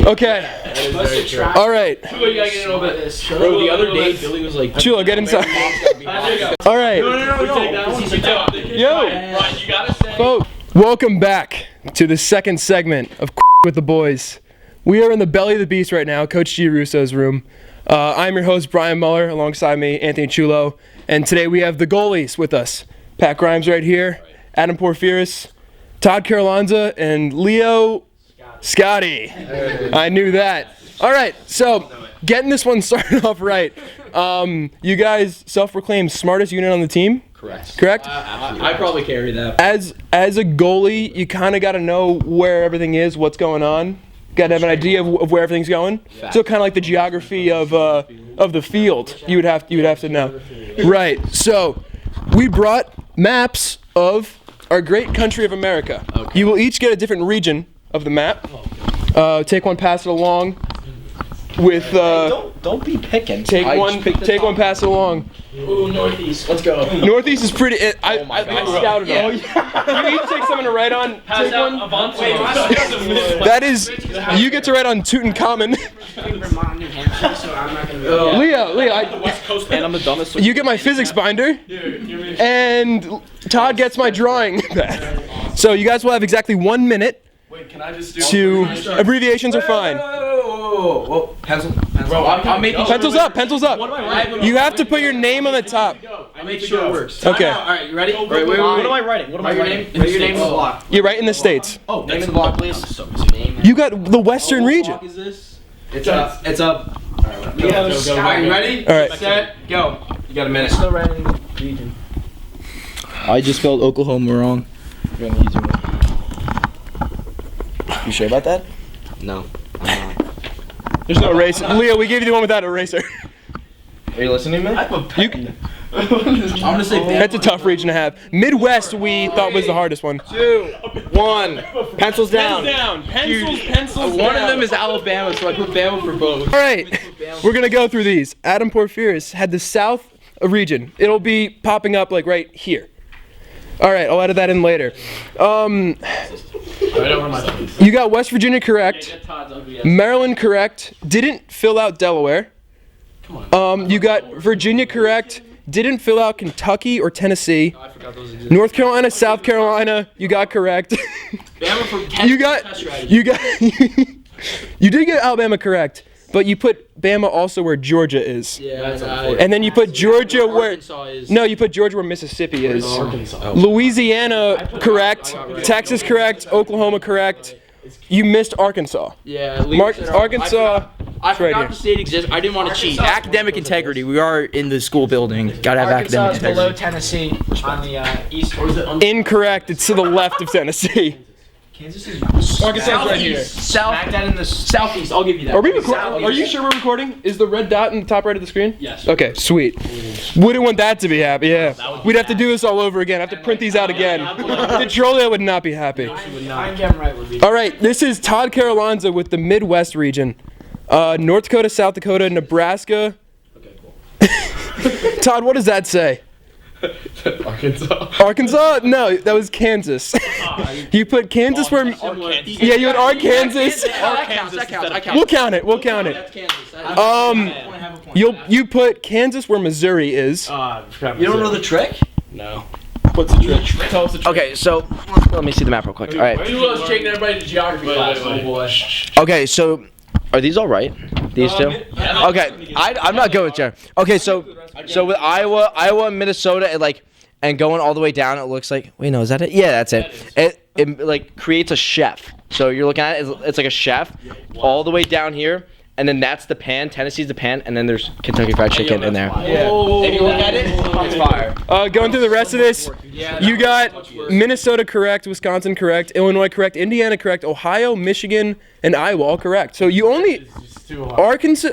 Okay. All right. Chulo, you gotta get in a little bit. Bro, the other day, Billy was like... Chulo, get inside. All right. No. Yo. You gotta say... Folks, welcome back to the second segment of with the Boys. We are in the belly of the beast right now, Coach G. Russo's room. I'm your host, Brian Muller, alongside me, Anthony Chulo. And today we have the goalies with us. Pat Grimes right here, Adam Porphyris, Todd Carolonza, and Leo Scotty. I knew that. All right, so getting this one started off right. You guys self-proclaimed smartest unit on the team? Correct? I probably carry that. As a goalie, you kind of got to know where everything is, what's going on. Got to have an idea of where everything's going. So kind of like the geography of the field, you would have to know. Right. So we brought maps of our great country of America. Okay. You will each get a different region of the map. Take one, pass it along. With don't be picking. Take one, pass it along. Ooh, Northeast. Let's go. Northeast is pretty. I scouted it. Oh, yeah. You each take something to write on. Pass take one. That is, you get to write on Tutankhamun. Vermont, New Hampshire, so I'm not gonna go. Leo, And I'm the dumbest. you get my physics binder, and Todd gets my drawing pad. So you guys will have exactly 1 minute. Wait, can I just do abbreviations are fine. Whoa. Pencil. Bro, I'm making Pencils up. What am I writing? You have to put your name on the top. I make sure it works. Okay. All right, you ready? Wait. What am I writing? Write your name in the block. You're right in the States. Oh, name in the block, please. You got the Western region. Is this? It's up. Go. You ready? All right. Set, go. You got a minute. Still writing the region. I just spelled Oklahoma wrong. You're gonna use it. You sure about that? No, I'm not. There's no eraser. Leo, we gave you the one without eraser. Are you listening to me? I'm gonna say That's a tough region to have. Midwest, we thought was the hardest one. 2, 1. Pencils down. Pencils one of them is Alabama, so I put Bama for both. All right, we're gonna go through these. Adam Porphyris had the South region. It'll be popping up like right here. All right, I'll edit that in later. You got West Virginia correct. Maryland correct. Didn't fill out Delaware. You got Virginia correct. Didn't fill out Kentucky or Tennessee. I forgot those existed. North Carolina, South Carolina. You got correct. Bama for you did get Alabama correct, but you put Bama also where Georgia is. Yeah, and then you put Georgia where Arkansas is. No, you put Georgia where Mississippi is. Arkansas. Louisiana correct. Texas correct. Oklahoma correct. You missed Arkansas. Yeah, Arkansas. I right forgot here. the state exists. I didn't want to cheat. Academic integrity. We are in the school building. Gotta have academic Arkansas is below integrity. Tennessee on the east. Or is it Incorrect. It's to the left of Tennessee. Kansas is Arkansas is right here. Smack that in the Southeast. I'll give you that. Are we recording? Are you sure we're recording? Is the red dot in the top right of the screen? Yes. Okay, sweet. Wouldn't want that to be happy, yeah. We'd have to do this all over again. Have to print these out again. Detrolia would not be happy. I'm getting right with you. All right, this is Todd Carolonza with the Midwest region. North Dakota, South Dakota, Nebraska. Okay, cool. Todd, what does that say? Arkansas? No, that was Kansas. You put Kansas where... Yeah, you had Arkansas. That counts. We'll count it. That's Kansas. You put Kansas where Missouri is. You don't know the trick? No. What's the trick? Tell us the trick. Okay, so let me see the map real quick. All right. Chulo's taking everybody to geography class. Oh boy. Okay, so are these all right? These two? Okay, I'm not good with geography. Okay, so with Iowa, Minnesota, and going all the way down, it looks like. Wait, no, is that it? Yeah, that's it. It like creates a chef. So you're looking at it. It's like a chef, all the way down here. And then that's the pan. Tennessee's the pan, and then there's Kentucky Fried Chicken in there. Yeah. If you look at it, it's fire. Going through the rest of this, you got Minnesota correct, Wisconsin correct, Illinois correct, Indiana correct, Ohio, Michigan, and Iowa all correct. So you only Arkansas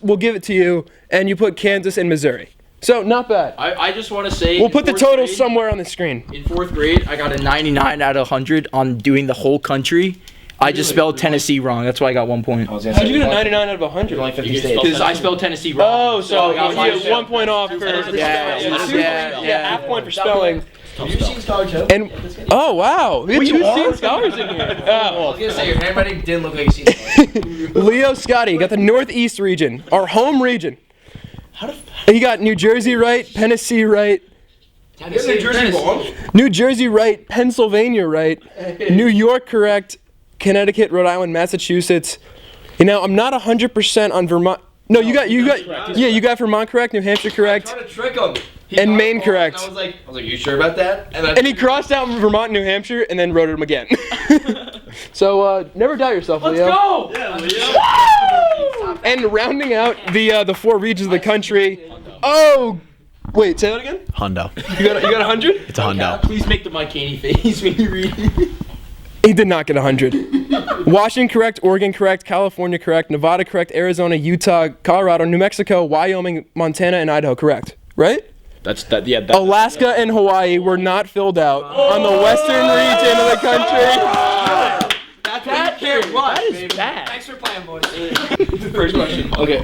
will give it to you, and you put Kansas and Missouri. So not bad. I just want to say. We'll put the totals somewhere on the screen. In 4th grade, I got a 99 out of 100 on doing the whole country. I just spelled Tennessee wrong. That's why I got 1 point. How'd you get a 99 out of 100? Only 50 states. Because I spelled Tennessee wrong. Oh, so I got you get 1 point off for half point for spelling. Have you seen Scholar Joe? And oh wow, we have 2 seen scholars in here. I was gonna say your handwriting didn't look like you seen it. Leo Scotty, you got the Northeast region, our home region. You got New Jersey right, Tennessee right, New Jersey wrong. New Jersey right, Pennsylvania right, New York correct, Connecticut, Rhode Island, Massachusetts. You know, I'm not 100% on Vermont. No, you got you got Vermont correct, New Hampshire correct, Trying to trick him. and Maine correct. I was like, you sure about that? And he crossed out Vermont, New Hampshire, and then wrote them again. So never doubt yourself, Leo. go! And rounding out the 4 regions of the country. Oh, wait, say that again. Hundo. You got 100? It's a hundo. Please make the Mike Haney face when you read it. He did not get 100. Washington correct, Oregon correct, California correct, Nevada correct, Arizona, Utah, Colorado, New Mexico, Wyoming, Montana, and Idaho correct. Right? That's that. Yeah. Alaska and Hawaii were not filled out on the western region of the country. That is bad. Thanks for playing, boys. First question. Okay.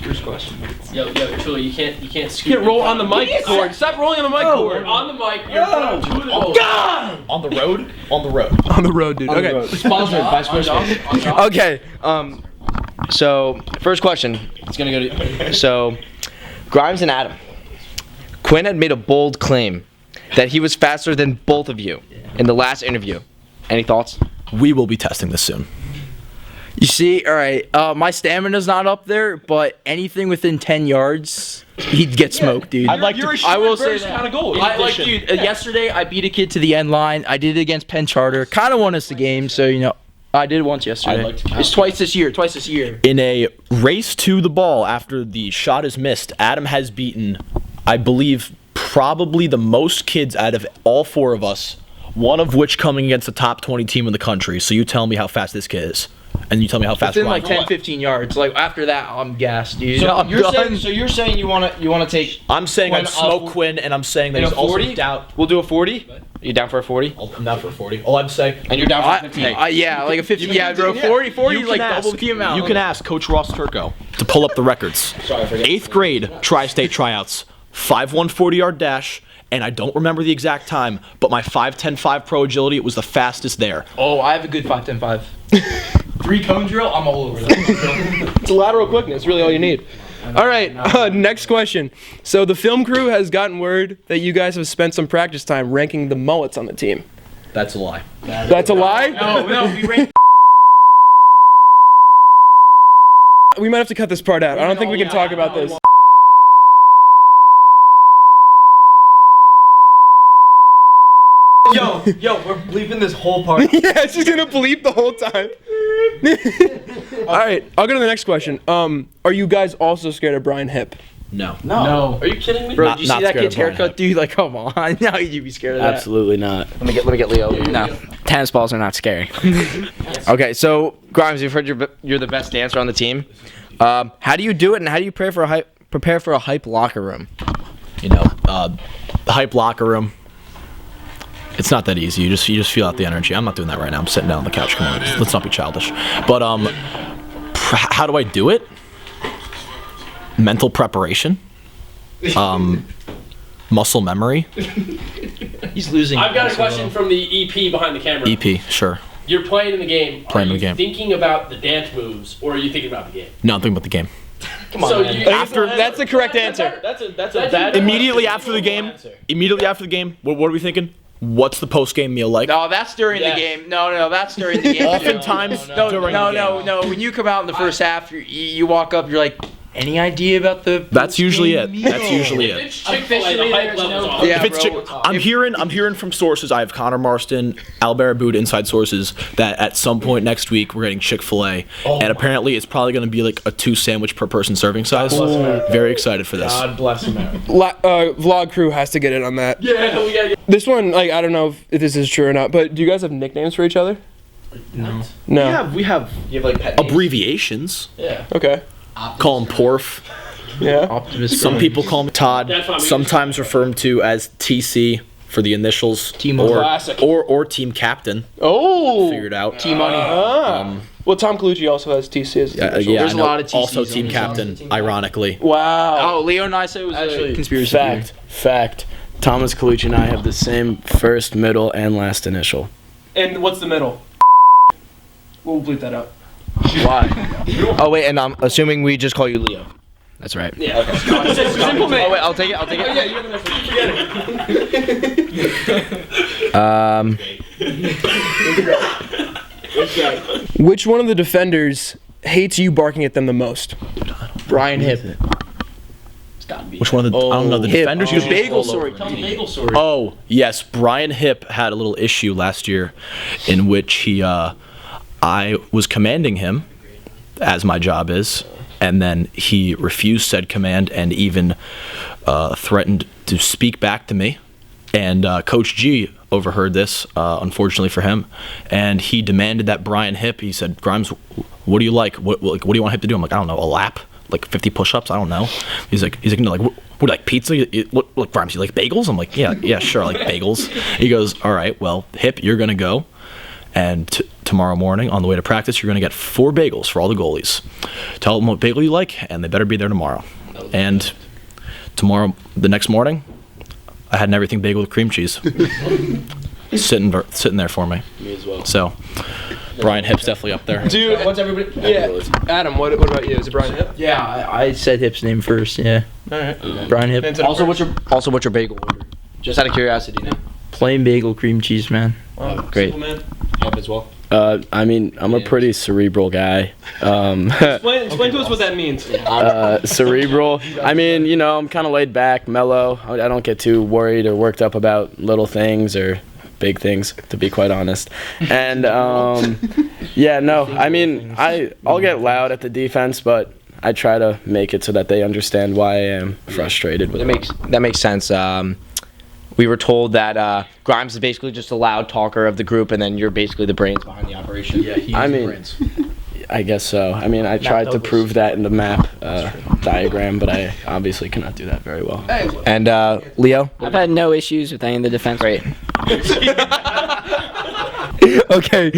First question. Yo, truly, you can't scoot. You can't roll on the mic cord. Stop rolling on the mic cord. On the mic, you're in front of 2 of the goals. On the road. On the road. On the road, dude. Okay. Sponsored by Squarespace. Okay. So first question. It's gonna go to. So, Grimes and Adam. Quinn had made a bold claim that he was faster than both of you in the last interview. Any thoughts? We will be testing this soon. You see, all right. My stamina's not up there, but anything within 10 yards, he'd get smoked, dude. I'd like to. I will say that. Kind of goal. Dude. Yesterday I beat a kid to the end line. I did it against Penn Charter. Kind of won us the game, so you know. I did it once yesterday. I'd like to- It's twice this year. In a race to the ball after the shot is missed, Adam has beaten, I believe, probably the most kids out of all 4 of us. One of which coming against the top 20 team in the country. So you tell me how fast this kid is, and you tell me how fast. Within Ryan like 10, 15 yards. Like after that, I'm gassed, dude. So I'm you're done. saying you wanna take. I'm saying Quinn I'd smoke off- Quinn, and I'm saying that in a he's also 40? doubt. We'll do a 40. You down for a 40? I'm down for a 40. All I'm saying. And you're down for a 15. Yeah, like a 50. Yeah, bro. 40 is like double the amount. You can ask Coach Ross Turco to pull up the records. Sorry, I forgot. 8th grade tri-state tryouts, 5'1" 40-yard dash, and I don't remember the exact time, but my 5'10" pro agility, it was the fastest there. Oh, I have a good 5-10-5. 3-cone drill, I'm all over that. It's lateral quickness, really all you need. All right, next question. So the film crew has gotten word that you guys have spent some practice time ranking the mullets on the team. That's a lie. That's a lie? No, we ran. We might have to cut this part out. I don't think we can talk about this. Yo, we're bleeping this whole part. Yeah, she's gonna bleep the whole time. All right, I'll go to the next question. Are you guys also scared of Brian Hip? No. No. Are you kidding me? Bro, Not- did you not see that scared kid's of Brian haircut, Hip. dude? Like, come on. Now you'd be scared of that. Absolutely not. Let me get Leo. No, tennis balls are not scary. Okay, so Grimes, you've heard you're the best dancer on the team. How do you do it, and how do you prepare for a hype locker room? You know, the hype locker room. It's not that easy. You just feel out the energy. I'm not doing that right now. I'm sitting down on the couch. Come on, let's not be childish. But how do I do it? Mental preparation. Muscle memory. He's losing. I've got a question from the EP behind the camera. EP, sure. You're playing in the game. Playing in Are the game. you thinking about the dance moves, or are you thinking about the game? No, I'm thinking about the game. Come on, so That's the correct answer. That's a bad. Immediately after the game. What are we thinking? What's the post game meal like? No, that's during the game. No, that's during the game. Oftentimes during the game. No. When you come out in the first half, you walk up, you're like, any idea about the? That's usually it. post-game That's meal? usually If it. it's Chick-fil-A, the hype level's off. Yeah, If it's bro. I'm hearing from sources. I have Connor Marston, Al Barabud inside sources that at some point next week we're getting Chick-fil-A, and apparently it's probably going to be like a 2 sandwich per person serving size. Very excited for this. God bless America. Vlog crew has to get in on that. Yeah, we gotta get. This one, like, I don't know if this is true or not, but do you guys have nicknames for each other? No. No. We have You have like pet names? abbreviations. Yeah. Okay. Call him Porf. Yeah. Optimus Some Prime. people call him Todd. That's what I'm Sometimes referred to as TC for the initials. Team or, Classic. or team captain. Oh. Figured out. T-Money. Well, Tom Colucci also has TC as his initials. Yeah, There's I a know. lot of TCs Also on team this captain, ironically. Wow. Oh, Leo and I said it was a conspiracy Fact. Thomas Colucci and I have the same first, middle, and last initial. And what's the middle? We'll bleep that out. Why? Oh wait, and I'm assuming we just call you Leo. That's right. Yeah. Okay. Simple man. Oh wait, I'll take it. Oh yeah, you're the next one. Keep forgetting. Which one of the defenders hates you barking at them the most? Brian Hip. Which one of the? I don't know the Hip. defenders. The usually bagel all story. over Tell the me. bagel story. Oh yes, Brian Hip had a little issue last year, in which I was commanding him, as my job is, and then he refused said command and even threatened to speak back to me. And Coach G overheard this, unfortunately for him, and he demanded that Brian Hip. He said, "Grimes, what do you like? What do you want Hip to do?" I'm like, "I don't know, a lap, like 50 push-ups. I don't know." He's like, no, like, what like pizza? What Grimes? You like bagels? I'm like, yeah, sure, I like bagels. He goes, "All right, well, Hip, you're gonna go, and tomorrow morning on the way to practice, you're gonna get 4 bagels for all the goalies. Tell them what bagel you like, and they better be there tomorrow." And tomorrow, the next morning, I had an everything bagel with cream cheese, sitting there for me. Me as well. So, Brian Hip's definitely up there. Dude, What's everybody? yeah. Adam, what about you? Is it Brian Hip? Yeah, I said Hip's name first. Yeah, All right. Brian Hip. Also, what's your bagel order? Just out of curiosity, now. Plain bagel, cream cheese, man. Great. Simple man. Hip as well. I mean, I'm a pretty cerebral guy. Explain to us what that means. Cerebral. I mean, you know, I'm kind of laid back, mellow. I don't get too worried or worked up about little things or big things, to be quite honest. And yeah, no, I mean, I'll get loud at the defense, but I try to make it so that they understand why I am frustrated with it. That makes sense. We were told that Grimes is basically just a loud talker of the group, and then you're basically the brains behind the operation. Yeah, I mean, I guess so. I mean, I tried to prove that in the map diagram, but I obviously cannot do that very well. And Leo? I've had no issues with any of the defense. Great. Okay.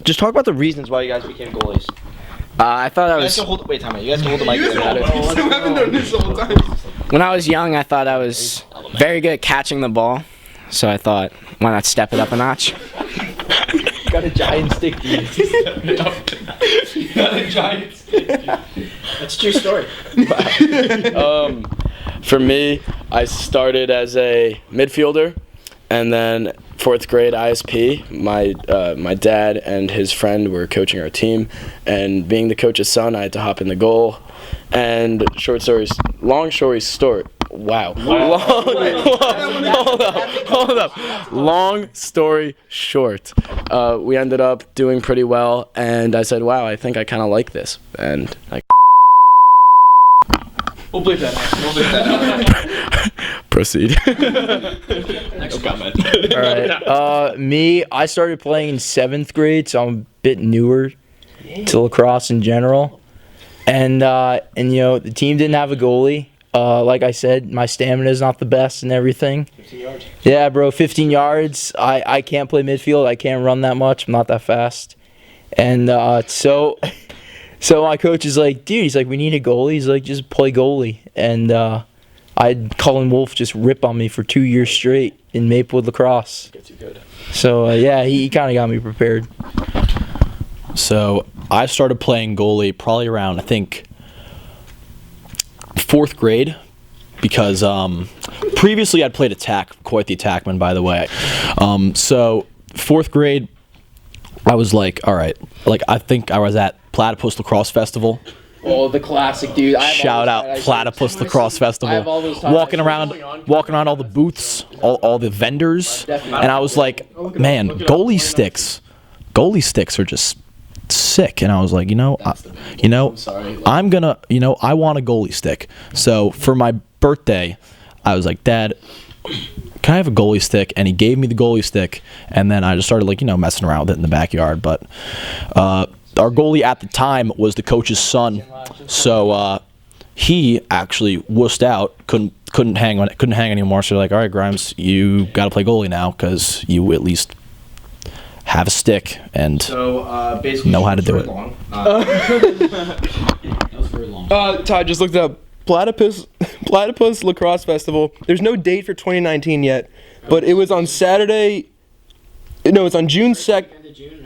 Just talk about the reasons why you guys became goalies. I thought I You guys was can hold. Wait, time out. You guys can hold the mic. haven't done this the whole time. when I was young. I thought I was very good at catching the ball, so I thought, why not step it up a notch? Got a giant stick, dude. That's a true story. For me, I started as a midfielder, and then 4th grade ISP, my dad and his friend were coaching our team, and being the coach's son, I had to hop in the goal. And long story short. Wow. Hold up. Long story short, we ended up doing pretty well, and I said, wow, I think I kind of like this. And I We'll bleep that out. We'll bleep that out. proceed. Next comment. All right. Me, I started playing in 7th grade, so I'm a bit newer to lacrosse in general. And you know, the team didn't have a goalie. Like I said, my stamina is not the best and everything. 15 yards. Yeah, bro, 15 yards. I can't play midfield. I can't run that much. I'm not that fast. And so my coach is like, dude, he's like, we need a goalie. He's like, just play goalie. And I had Cullen Wolf just rip on me for 2 years straight in Maplewood lacrosse. Gets you good. So yeah, he kind of got me prepared. So I started playing goalie probably around, I think, 4th grade, because previously I'd played attack, quite the attackman, by the way. So 4th grade, I was like, all right, like I think I was at Platypus Lacrosse Festival. Oh, the classic, dude. Shout out Platypus Lacrosse Festival. Walking around all the booths, all the vendors, and I was like, man, goalie sticks are just sick. And I was like, I'm gonna, I want a goalie stick. So for my birthday, I was like, Dad, can I have a goalie stick? And he gave me the goalie stick, and then I just started messing around with it in the backyard. But our goalie at the time was the coach's son, so he actually wussed out, couldn't hang anymore. So they're like, all right, Grimes, you got to play goalie now because you at least have a stick and Basically, know how to do it. Todd just looked it up. Platypus Lacrosse Festival. There's no date for 2019 yet, but it was on Saturday. No, it's on June 2nd.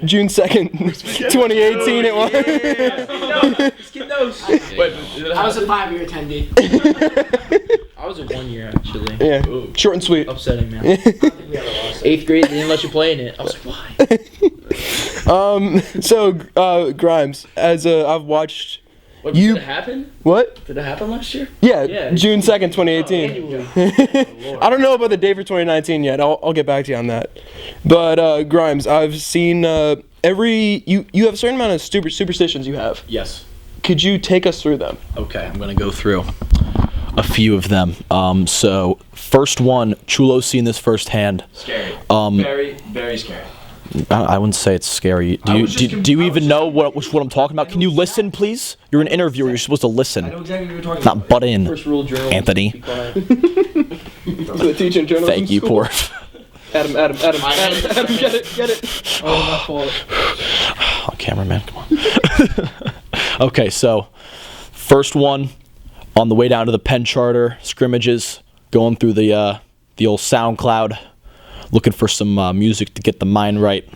June 2nd, 2018 it was. I was a 5-year attendee. I was a 1 year actually. Yeah, short and sweet. Upsetting, man. 8th grade, they didn't let you play in it. I was like, why? So, Grimes, as I've watched What, you. did it happen? What? Did it happen last year? Yeah, Yeah. June 2nd, 2018. Annually. I don't know about the day for 2019 yet. I'll get back to you on that. But Grimes, I've seen you have a certain amount of superstitions you have. Yes. Could you take us through them? Okay, I'm gonna go through a few of them. So first one, Chulo's seen this firsthand. Scary. Very, Very scary. I wouldn't say it's scary. Do you even know what I'm talking about? Can you listen, please? You're an interviewer. You're supposed to listen. I know exactly what you're talking Not butt in, First rule of journalism. Anthony. Be quiet. The teaching journalism Thank you, school. poor. Adam, get it. Oh, my fault. Oh, cameraman, come on. Okay, so first one, on the way down to the Penn Charter scrimmages, going through the old SoundCloud, looking for some music to get the mind right.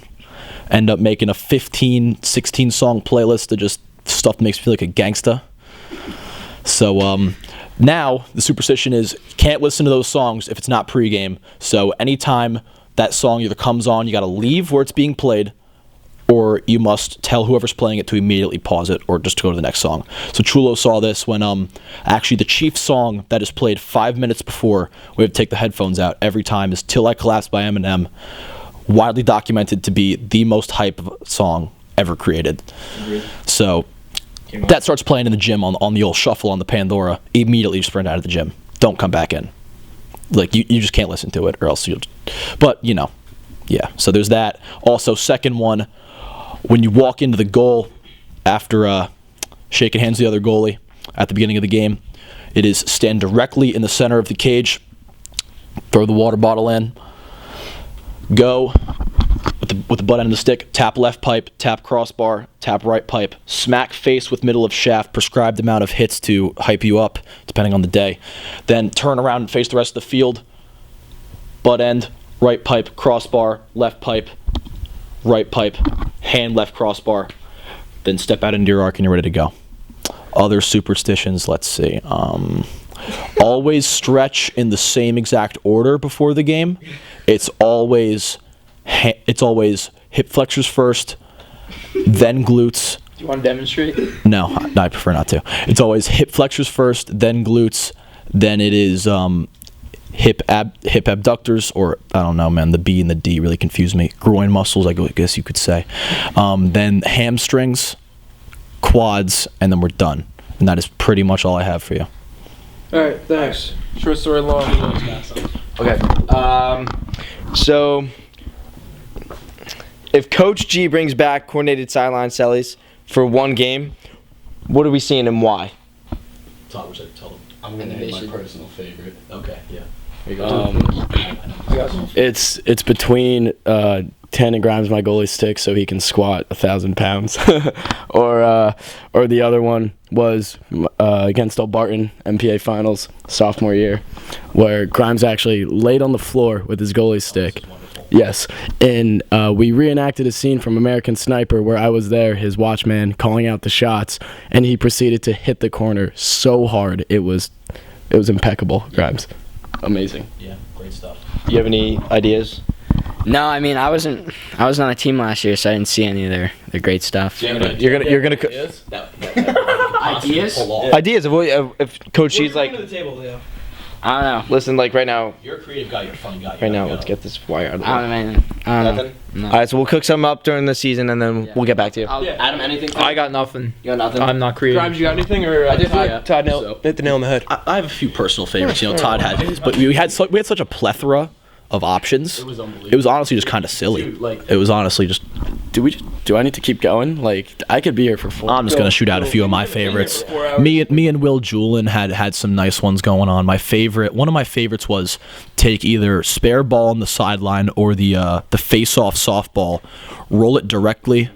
End up making a 15, 16 song playlist of just stuff that makes me feel like a gangsta. So now the superstition is you can't listen to those songs if it's not pregame. So anytime that song either comes on, you got to leave where it's being played, or you must tell whoever's playing it to immediately pause it or just to go to the next song. So Chulo saw this when actually the Chiefs song that is played 5 minutes before we have to take the headphones out every time is Till I Collapse by Eminem, widely documented to be the most hype song ever created. So that starts playing in the gym on the old shuffle on the Pandora. Immediately sprint out of the gym. Don't come back in. Like, you just can't listen to it or else you'll... But, yeah. So there's that. Also, second one, when you walk into the goal after shaking hands with the other goalie at the beginning of the game, it is stand directly in the center of the cage, throw the water bottle in, go with the butt end of the stick, tap left pipe, tap crossbar, tap right pipe, smack face with middle of shaft, prescribed amount of hits to hype you up, depending on the day. Then turn around and face the rest of the field, butt end, right pipe, crossbar, left pipe, right pipe, hand left crossbar, then step out into your arc and you're ready to go. Other superstitions, let's see. Always stretch in the same exact order before the game. It's always hip flexors first, then glutes. Do you want to demonstrate? No, I prefer not to. It's always hip flexors first, then glutes, then it is hip abductors, or I don't know, man. The B and the D really confuse me. Groin muscles, I guess you could say. Then hamstrings, quads, and then we're done. And that is pretty much all I have for you. All right, thanks. Short story long. Okay. So, if Coach G brings back coordinated sideline sellies for one game, what are we seeing and why? Todd, wish I could tell them. I'm gonna name my personal favorite. Okay, yeah. It's between 10 and Grimes my goalie stick so he can squat 1,000 pounds, or the other one was against Old Barton MPA finals sophomore year, where Grimes actually laid on the floor with his goalie stick. Yes, and we reenacted a scene from American Sniper where I was there, his watchman, calling out the shots, and he proceeded to hit the corner so hard it was impeccable. Grimes, amazing. Yeah, great stuff. Do you have any ideas? No, I mean I was on a team last year, so I didn't see any of their great stuff. You're gonna Ideas? ideas of what if Coach G's like, to the table, Leo. I don't know. listen, like right now, You're a creative guy. You're a funny guy. right now, let's get this wire out of the way. I don't know. Nothing? No. All right, so we'll cook some up during the season and then we'll get back to you. Adam, anything? I got nothing. You got nothing? I'm not creative. Grimes, you got anything, or I did, Todd hit the nail on the head? I have a few personal favorites. Todd had his, but we had such a plethora of options. It was unbelievable. It was honestly just kind of silly. Dude, like- it was honestly just. Do I need to keep going? Like, I could be here for 4. I'm just gonna shoot out a few of my favorites. Me and Will Julin had some nice ones going on. One of my favorites was take either spare ball on the sideline or the face-off softball, roll it directly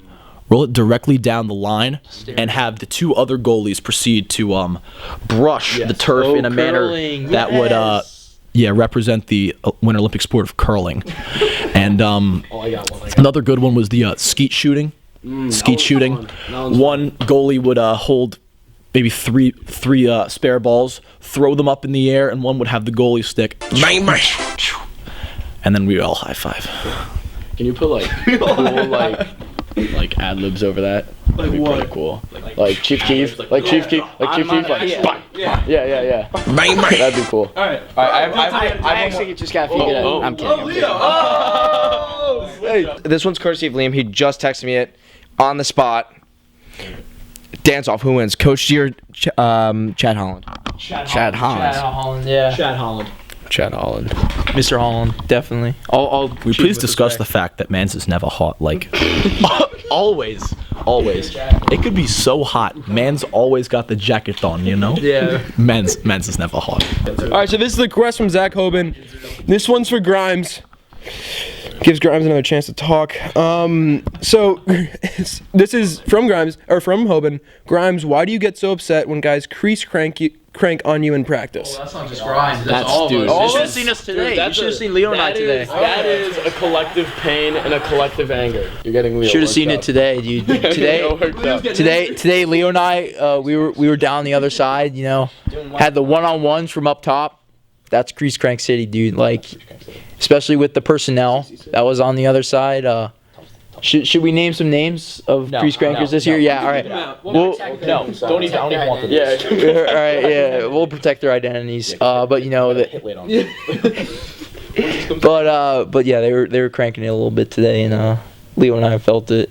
down the line, and have the two other goalies proceed to brush the turf in a manner curling. that would represent the Winter Olympic sport of curling. And another good one was the skeet shooting. Skeet shooting. One goalie would hold maybe three spare balls, throw them up in the air, and one would have the goalie stick. And then we all high five. Can you put like cool like ad libs over that? That'd be pretty cool. Like Chief Keef, like Chief Keef, like yeah. That'd be cool. I actually just got figured out. I'm kidding. Hey, this one's courtesy of Liam. He just texted me it on the spot. Dance off. Who wins? Coach G or Chad Holland? Chad Holland. Yeah. Chad Holland. Chad Holland. Mr. Holland, definitely. I'll We please discuss the fact that Mans is never hot. Like, always. It could be so hot. Mans always got the jacket on, you know? Yeah. Mans is never hot. All right, so this is the request from Zach Hoban. This one's for Grimes. Gives Grimes another chance to talk. So this is from Grimes or from Hoban. Grimes, why do you get so upset when guys crank on you in practice? That's not just Grimes. That's all of us. You should have seen us today. You should have seen Leo and I today. That is a collective pain and a collective anger. You're getting Leo. Should have seen it today, dude. Today, Leo and I, we were down the other side. You know, had the one-on-ones from up top. That's Crease Crank City, dude. Like, especially with the personnel that was on the other side. Should we name some names of Crease Crankers this year? Yeah, all right. Don't even want them. Yeah, all right. Yeah, we'll protect their identities. But you know that. But yeah, they were cranking it a little bit today, and Leo and I felt it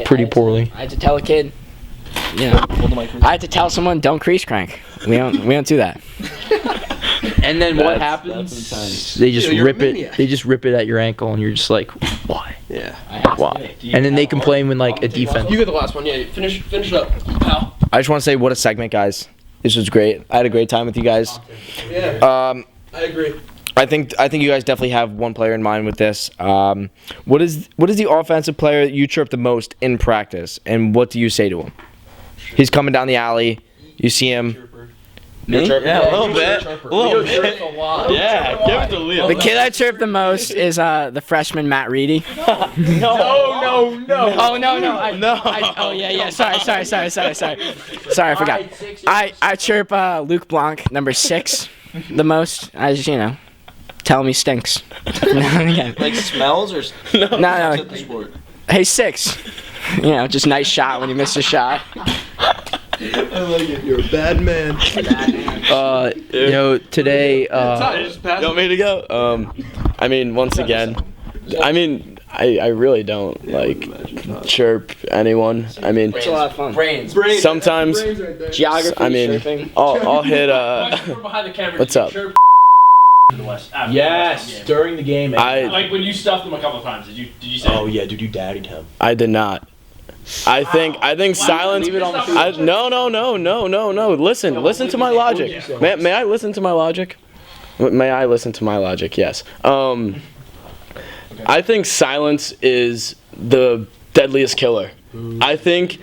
pretty poorly. I had to tell a kid, you know, I had to tell someone, don't crease crank. We don't do that. And then what happens? They just rip it. They just rip it at your ankle, and you're just like, why? Yeah. Why? And then they complain when like a defense. You get the last one. Yeah, finish it up, pal. I just want to say what a segment, guys. This was great. I had a great time with you guys. Yeah. I agree. I think you guys definitely have one player in mind with this. What is the offensive player that you chirp the most in practice, and what do you say to him? He's coming down the alley. You see him. Me? Yeah, a little bit. Yeah, give it to Leo. The kid I chirp the most is the freshman Matt Reedy. No. Oh no. Oh yeah. Sorry. Sorry, I forgot. I chirp Luke Blanc, number 6, the most. I just tell him he stinks. Like smells or No. Hey 6. Just nice shot when you miss a shot. I like it. You're a bad man. Today. You want me to go? I mean, once again, I really don't like chirp anyone. I mean, It's a lot of fun. brains. sometimes. Geography, I mean, chirping. I'll hit Behind the camera. What's up? Yes, during the game. Like when you stuffed him a couple of times, did you say? Oh yeah, dude, you daddied him. I did not. I think silence. No. Listen to my logic. May I listen to my logic? May I listen to my logic? Yes. I think silence is the deadliest killer. I think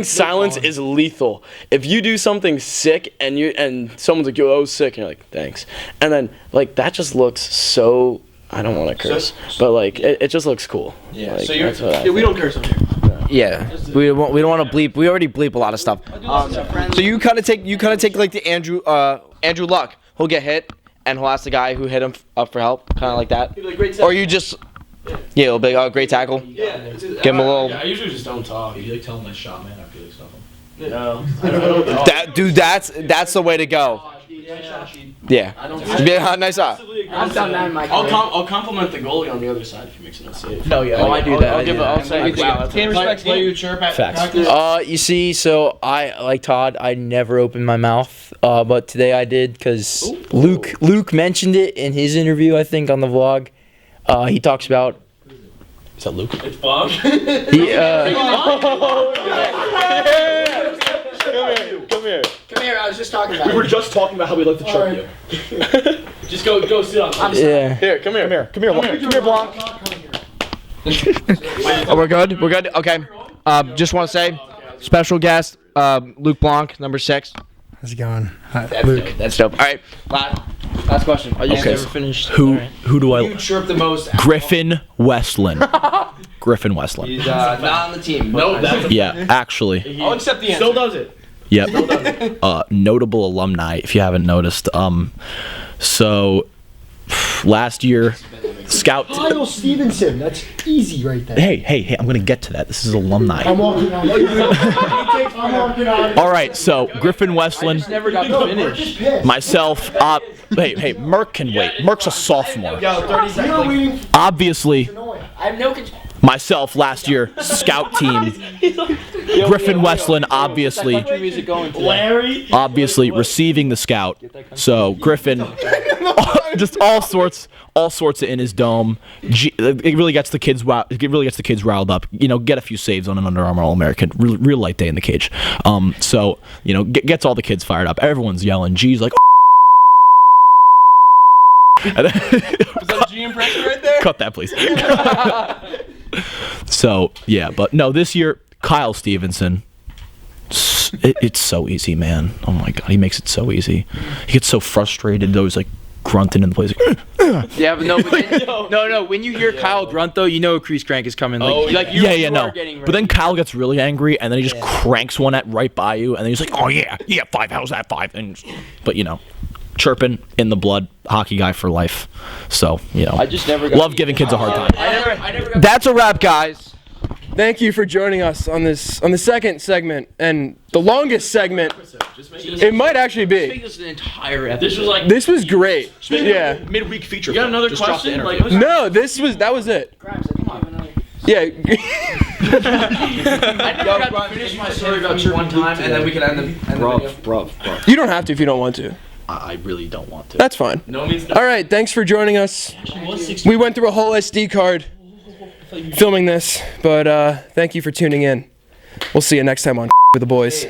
silence is lethal. If you do something sick and someone's like, "Yo, I was sick," and you're like, "Thanks," and then like that just looks so. I don't want to curse, but like it just looks cool. Yeah. Like, So we don't curse on here. Yeah, we don't want to bleep. We already bleep a lot of stuff. So you kind of take like the Andrew Luck. He'll get hit, and he'll ask the guy who hit him up for help, kind of like that. Or you just, yeah, it'll be great tackle. Yeah. Give him a little. Yeah, I usually just don't talk. You like telling my shot man after you like stuff him. No. That's the way to go. Yeah. Yeah, nice eye. I've done that in my career. I'll compliment the goalie on the other side if he makes it unsafe. No, yeah. I do that. I'll say, play you chirp at Facts. practice. You see, so I like Todd. I never open my mouth, but today I did because Luke mentioned it in his interview. I think on the vlog, he talks about. Is that Luke? It's Bob. Come here. I was just talking about We were just talking about how we like to chirp you. Just go sit on. Yeah. Here, come here. Come here, Blanc. Oh, we're good. We're good. Okay. Just want to say, special guest, Luke Blanc, number 6. How's it going? Hi, Luke. That's dope. All right, last question. Are you Okay. ever finished? Who do I? You chirp the most. Griffin Westland. Griffin Westland. He's not on the team. No, that's Yeah, actually. I'll accept the answer. Still does it. Yep. Notable alumni, if you haven't noticed. So last year, scout. Kyle Stevenson. That's easy right there. Hey! I'm gonna get to that. This is alumni. I'm walking on. I'm walking on. All right, so Griffin Westland, Never got to finish. myself. Hey, Merc can wait. Merc's a sophomore. Yo, 30 seconds. Obviously, I have no control. myself last year, scout team. Griffin Westland, obviously. Music going Obviously receiving the scout. So Griffin, just all sorts of in his dome. It really gets the kids. It really gets the kids riled up. Get a few saves on an Under Armour All-American. Real light day in the cage. So gets all the kids fired up. Everyone's yelling. G's like. Was that a G impression right there? Cut that, please. So yeah, but no, this year Kyle Stevenson. It's so easy, man. Oh my god, he makes it so easy. He gets so frustrated, though. He's like grunting in the place. Yeah, but no. When you hear Kyle grunt though, you know a crease crank is coming. No. But then Kyle gets really angry, and then he just cranks one at right by you, and then he's like, "Oh yeah, 5. How's that 5?" But chirping in the blood, hockey guy for life. So I just never got love giving kids a hard time. I never got That's a wrap, guys. Thank you for joining us on the second segment and the longest segment. It might actually be. This is an entire This was like. This was great. Yeah. Midweek feature. You got another question? No, that was it. Yeah. I never got to finish my story about chirping one time, and then we can end the video. Bruv. You don't have to if you don't want to. I really don't want to. That's fine. No means no. All right, thanks for joining us. We went through a whole SD card filming this, but thank you for tuning in. We'll see you next time on with the boys.